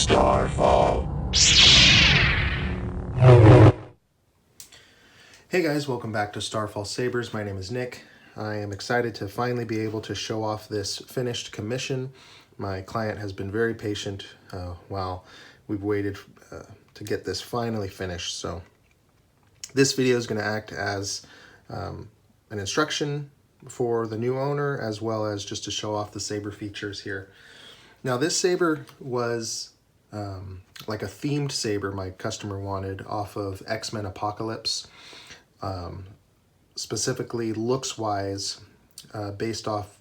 Starfall. Hey guys, welcome back to Starfall Sabers. My name is Nick. I am excited to finally be able to show off this finished commission. My client has been very patient while we've waited to get this finally finished. So this video is going to act as an instruction for the new owner, as well as just to show off the Saber features here. Now this Saber was like a themed Saber my customer wanted off of X-Men Apocalypse. Specifically looks wise, based off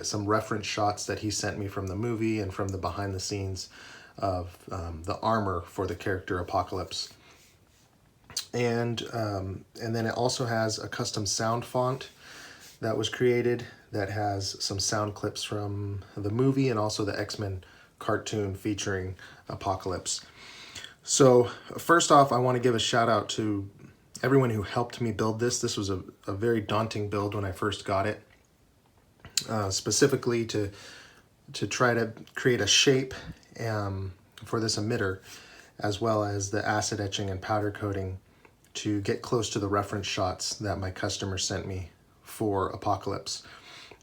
some reference shots that he sent me from the movie and from the behind the scenes of the armor for the character Apocalypse. And then it also has a custom sound font that was created that has some sound clips from the movie and also the X-Men cartoon featuring Apocalypse. So first off, I want to give a shout out to everyone who helped me build this. This was a very daunting build when I first got it, specifically to try to create a shape for this emitter, as well as the acid etching and powder coating to get close to the reference shots that my customer sent me for Apocalypse,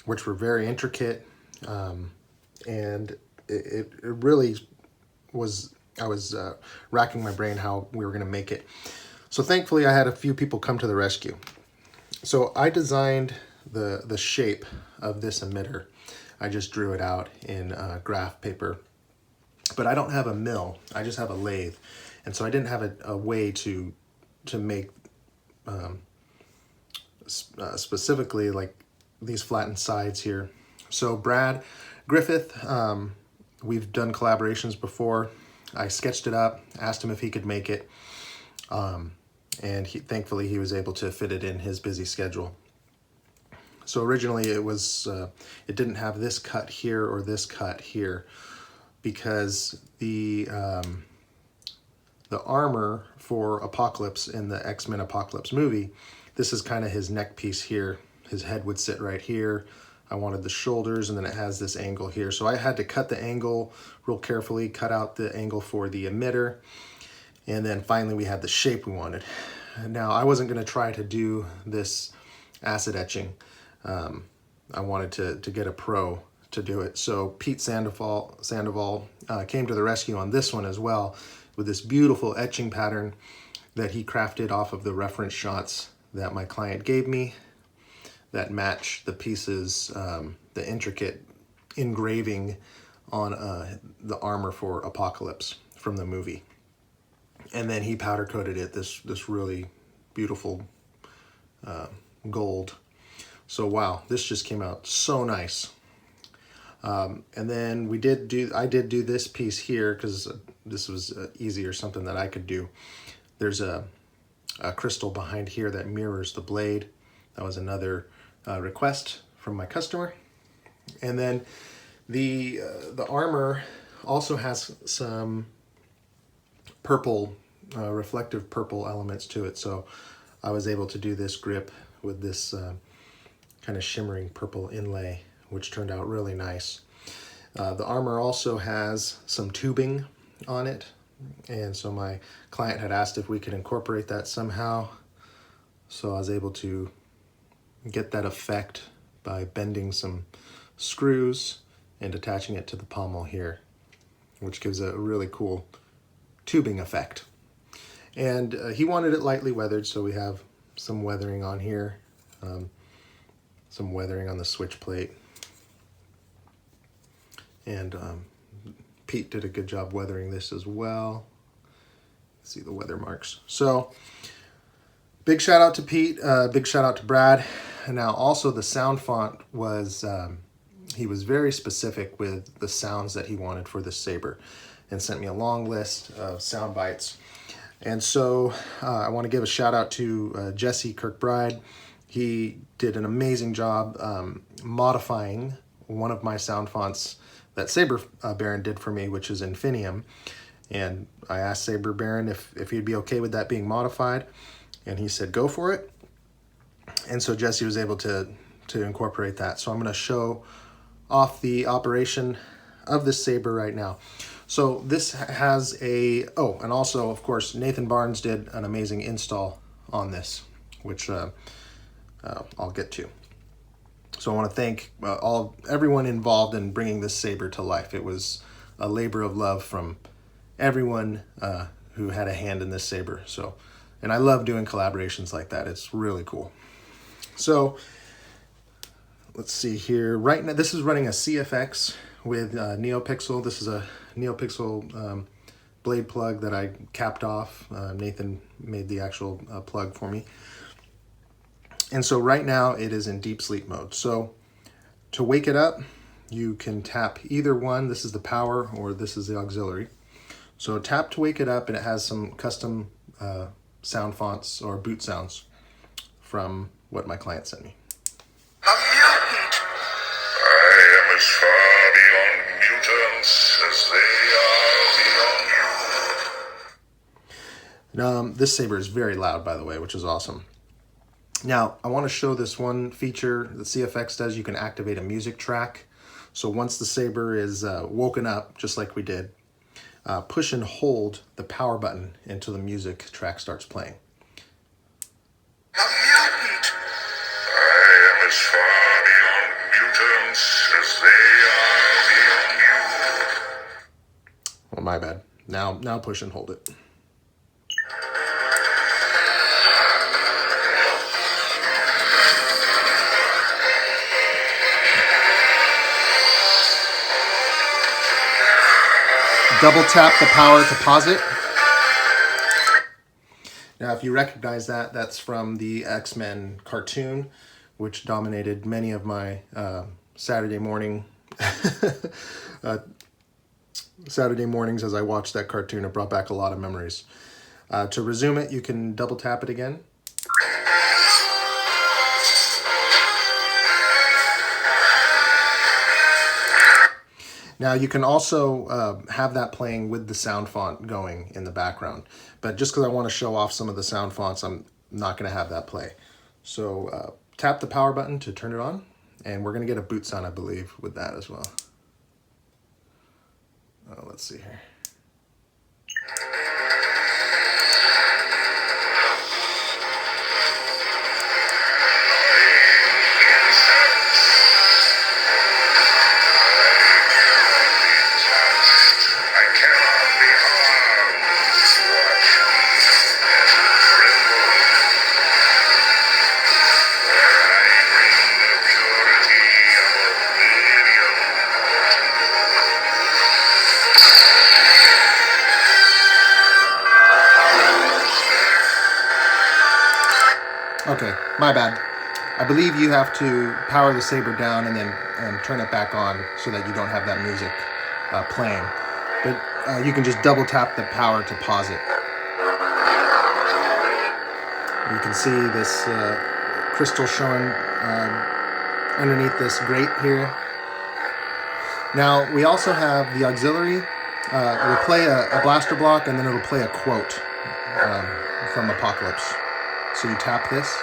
which were very intricate, and it really was, I was racking my brain how we were going to make it. So thankfully I had a few people come to the rescue. So I designed the shape of this emitter. I just drew it out in graph paper, but I don't have a mill. I just have a lathe. And so I didn't have a way to make specifically like these flattened sides here. So Brad Griffith, we've done collaborations before. I sketched it up, asked him if he could make it. And thankfully he was able to fit it in his busy schedule. So originally it didn't have this cut here or this cut here, because the armor for Apocalypse in the X-Men Apocalypse movie, this is kind of his neck piece here. His head would sit right here. I wanted the shoulders, and then it has this angle here. So I had to cut the angle real carefully, cut out the angle for the emitter. And then finally we had the shape we wanted. Now I wasn't going to try to do this acid etching. I wanted to get a pro to do it. So Pete Sandoval came to the rescue on this one as well, with this beautiful etching pattern that he crafted off of the reference shots that my client gave me that match the pieces, the intricate engraving on the armor for Apocalypse from the movie. And then he powder coated it this really beautiful gold. So wow, this just came out so nice. And then I did do this piece here because this was easy or something that I could do. There's a crystal behind here that mirrors the blade. That was another request from my customer. And then the armor also has some purple, reflective purple elements to it. So I was able to do this grip with this kind of shimmering purple inlay, which turned out really nice. The armor also has some tubing on it, and so my client had asked if we could incorporate that somehow. So I was able to get that effect by bending some screws and attaching it to the pommel here, which gives a really cool tubing effect. And he wanted it lightly weathered, so we have some weathering on here, some weathering on the switch plate. And Pete did a good job weathering this as well. See the weather marks. So big shout out to Pete, big shout out to Brad. And now also the sound font was, he was very specific with the sounds that he wanted for the Saber and sent me a long list of sound bites. And so I want to give a shout out to Jesse Kirkbride. He did an amazing job modifying one of my sound fonts that Saber Baron did for me, which is Infinium. And I asked Saber Baron if he'd be okay with that being modified, and he said go for it. And so Jesse was able to incorporate that. So I'm going to show off the operation of this Saber right now. So this has a, oh, and also, of course, Nathan Barnes did an amazing install on this, which I'll get to. So I want to thank everyone involved in bringing this Saber to life. It was a labor of love from everyone who had a hand in this Saber. So, and I love doing collaborations like that. It's really cool. So let's see here. Right now, this is running a CFX with NeoPixel. This is a NeoPixel blade plug that I capped off. Nathan made the actual plug for me. And so right now it is in deep sleep mode. So to wake it up, you can tap either one. This is the power or this is the auxiliary. So tap to wake it up, and it has some custom sound fonts or boot sounds from what my client sent me. A mutant! I am as far beyond mutants as they are beyond you. This Saber is very loud, by the way, which is awesome. Now, I want to show this one feature that CFX does. You can activate a music track. So once the Saber is woken up, just like we did, push and hold the power button until the music track starts playing. A mutant! I am as far beyond mutants as they are beyond you. Oh, my bad. Now push and hold it. Double tap the power to pause it. Now, if you recognize that, that's from the X-Men cartoon, which dominated many of my Saturday mornings as I watched that cartoon. It brought back a lot of memories. To resume it, you can double tap it again. Now you can also have that playing with the sound font going in the background, but just because I want to show off some of the sound fonts, I'm not going to have that play. So tap the power button to turn it on, and we're going to get a boot sound, I believe, with that as well. Let's see here. Okay, my bad. I believe you have to power the Saber down and then turn it back on so that you don't have that music playing. But you can just double tap the power to pause it. You can see this crystal showing underneath this grate here. Now, we also have the auxiliary. We'll play a blaster block, and then it'll play a quote from Apocalypse. So you tap this.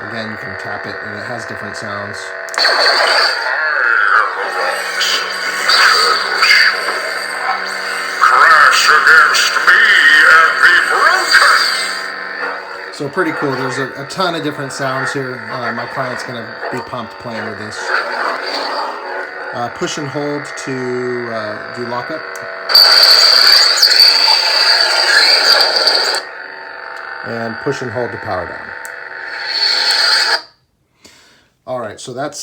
Again, you can tap it, and it has different sounds. Crash against me and be broken. So pretty cool. There's a ton of different sounds here. My client's going to be pumped playing with this. Push and hold to do lockup. And push and hold to power down. All right, so that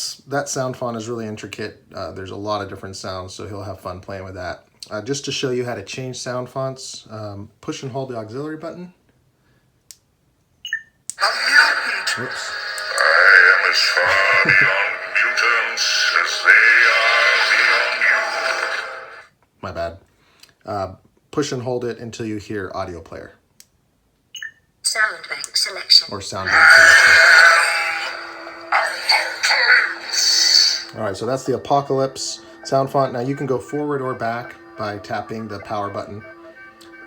sound font is really intricate. There's a lot of different sounds, so he'll have fun playing with that. Just to show you how to change sound fonts, push and hold the auxiliary button. Whoops. I am as far beyond mutants as they are beyond you. My bad. Push and hold it until you hear audio player. Sound bank selection. Or sound bank selection. All right, so that's the Apocalypse sound font. Now you can go forward or back by tapping the power button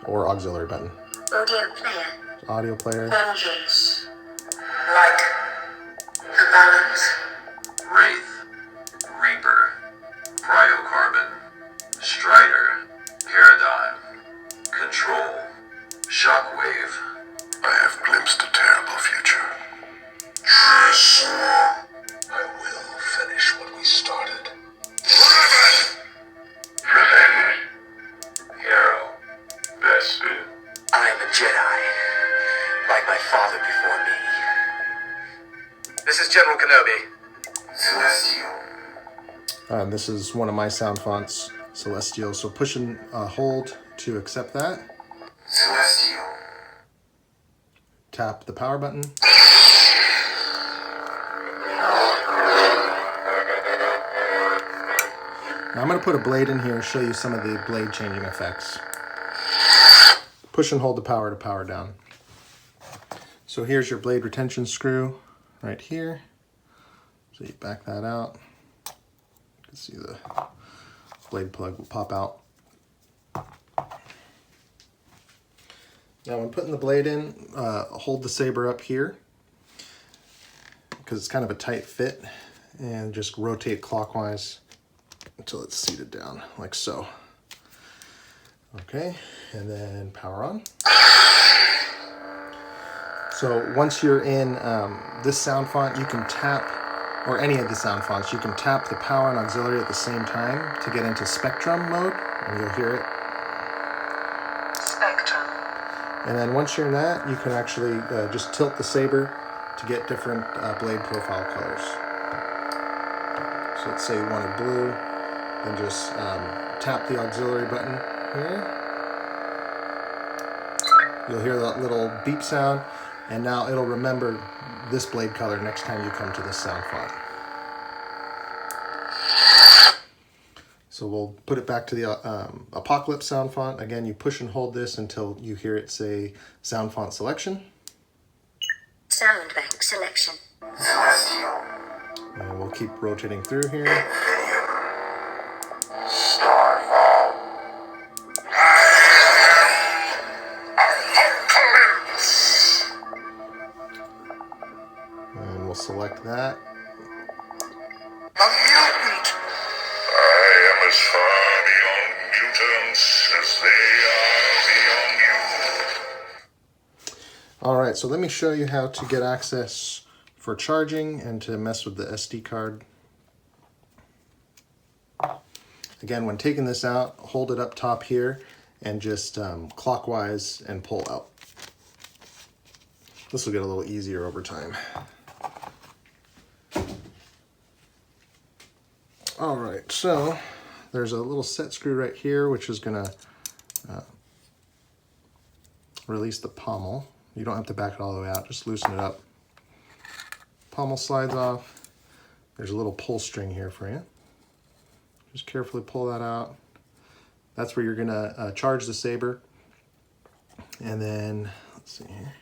or auxiliary button. Audio player. Audio player. Vengeance. Light. The balance. Wraith, Reaper, Cryocarbon, Strider, Paradigm, Control, Shockwave. I have glimpsed a terrible future. I will finish what we started. Revenge. Hero, Bespin. I'm a Jedi. Like my father before me. This is General Kenobi. Celestial, And this is one of my sound fonts, Celestial. So push and hold to accept that. Celestial, Tap the power button. Now I'm going to put a blade in here, show you some of the blade changing effects. Push and hold the power to power down. So here's your blade retention screw right here. So you back that out. You can see the blade plug will pop out. Now when putting the blade in, hold the saber up here because it's kind of a tight fit, and just rotate clockwise until it's seated down, like so. Okay, and then power on. So once you're in this sound font, you can tap, or any of the sound fonts, you can tap the power and auxiliary at the same time to get into spectrum mode, and you'll hear it. Spectrum. And then once you're in that, you can actually just tilt the saber to get different blade profile colors. So let's say you wanted blue, then just tap the auxiliary button here. You'll hear that little beep sound, and now it'll remember this blade color next time you come to this sound font. So we'll put it back to the Apocalypse sound font. Again, you push and hold this until you hear it say sound font selection. Sound bank selection. Celestial, And we'll keep rotating through here. Starfall, And we'll select that. A mutant. I am as far beyond mutants as they are beyond you. All right, so let me show you how to get access for charging and to mess with the SD card. Again, when taking this out, hold it up top here and just clockwise and pull out. This will get a little easier over time. All right, so there's a little set screw right here, which is gonna release the pommel. You don't have to back it all the way out, just loosen it up. Pommel slides off. There's a little pull string here for you. Just carefully pull that out. That's where you're gonna charge the saber. And then, let's see here.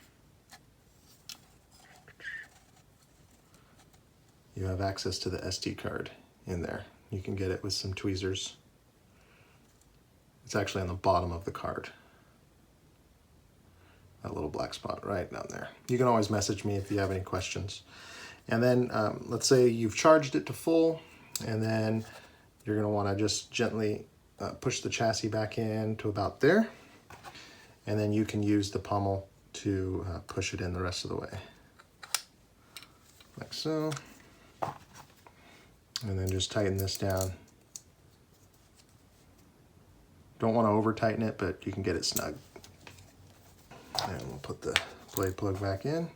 You have access to the SD card in there. You can get it with some tweezers. It's actually on the bottom of the card. That little black spot right down there. You can always message me if you have any questions. And then let's say you've charged it to full, and then you're gonna wanna just gently push the chassis back in to about there. And then you can use the pommel to push it in the rest of the way. Like so. And then just tighten this down. Don't want to over tighten it, but you can get it snug. And we'll put the blade plug back in.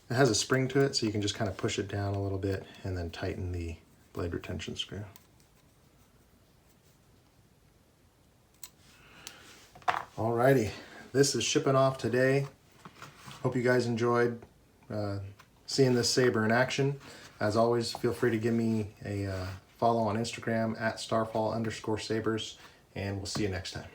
It has a spring to it, so you can just kind of push it down a little bit and then tighten the blade retention screw. Alrighty, this is shipping off today. Hope you guys enjoyed seeing this saber in action. As always, feel free to give me a follow on Instagram at @starfall_sabers, and we'll see you next time.